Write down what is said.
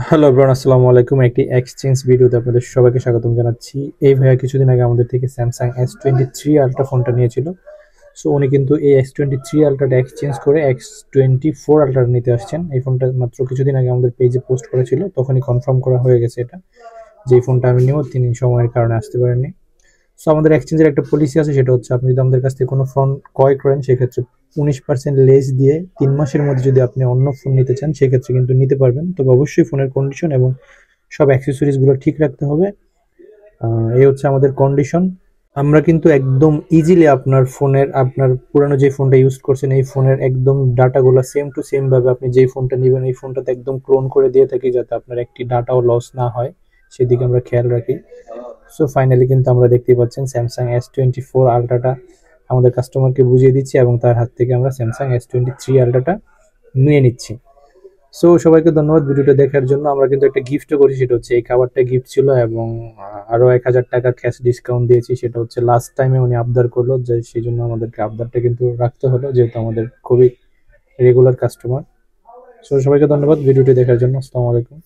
Hello everyone, আসসালামু আলাইকুম। একটি এক্সচেঞ্জ ভিডিওতে আপনাদের সবাইকে স্বাগতম জানাচ্ছি। এই ভাইয়া কিছুদিন আগে আমাদের থেকে স্যামসাং S23 আলট্রা ফোনটা নিয়েছিল। সো উনি কিন্তু এই S23 আলট্রাটা এক্সচেঞ্জ করে X24 আলট্রা নিতে আসছেন। এই ফোনটা মাত্র কিছুদিন আগে আমাদের পেজে পোস্ট করেছিল, তখনই কনফার্ম করা হয়ে গেছে এটা যে ফোনটা আমি নেব, তিনি সময়ের কারণে আসতে পারেননি। সো আমাদের এক্সচেঞ্জের একটা পলিসি আছে, সেটা হচ্ছে আপনি যদি আমাদের কাছ থেকে কোনো ফোন ক্রয় করেন সেক্ষেত্রে 19% লেস দিয়ে 3 মাসের মধ্যে যদি আপনি অন্য ফোন নিতে চান সেক্ষেত্রে কিন্তু নিতে পারবেন। তবে অবশ্যই ফোনের কন্ডিশন এবং সব অ্যাক্সেসরিজগুলো ঠিক রাখতে হবে। এই হচ্ছে আমাদের কন্ডিশন। আমরা কিন্তু একদম ইজিলি আপনার পুরানো যে ফোনটা ইউজ করছেন এই ফোনের একদম ডাটাগুলো সেম টু সেম ভাবে আপনি যেই ফোনটা নেবেন এই ফোনটাতে একদম ক্লোন করে দিয়ে থাকি, যাতে আপনার একটি ডাটাও লস না হয়, সেদিকে আমরা খেয়াল রাখি। সো ফাইনালি কিন্তু আমরা দেখতেই পাচ্ছেন স্যামসাং S24 আলট্রাটা আমাদের কাস্টমারকে বুঝিয়ে দিচ্ছি এবং তার হাত থেকে আমরা স্যামসাং S23 আলট্রাটা নিয়ে নিচ্ছি। সো সবাইকে ধন্যবাদ ভিডিওটা দেখার জন্য। আমরা কিন্তু একটা গিফটও করি, সেটা হচ্ছে এই খাবারটা গিফট ছিল এবং আরো 1000 টাকা ক্যাশ ডিসকাউন্ট দিয়েছি। সেটা হচ্ছে লাস্ট টাইমে উনি আবদার করলো, যে সেই জন্য আমাদেরকে আবদারটা কিন্তু রাখতে হলো, যেহেতু আমাদের খুবই রেগুলার কাস্টমার। সো সবাইকে ধন্যবাদ ভিডিওটি দেখার জন্য। আসসালামু আলাইকুম।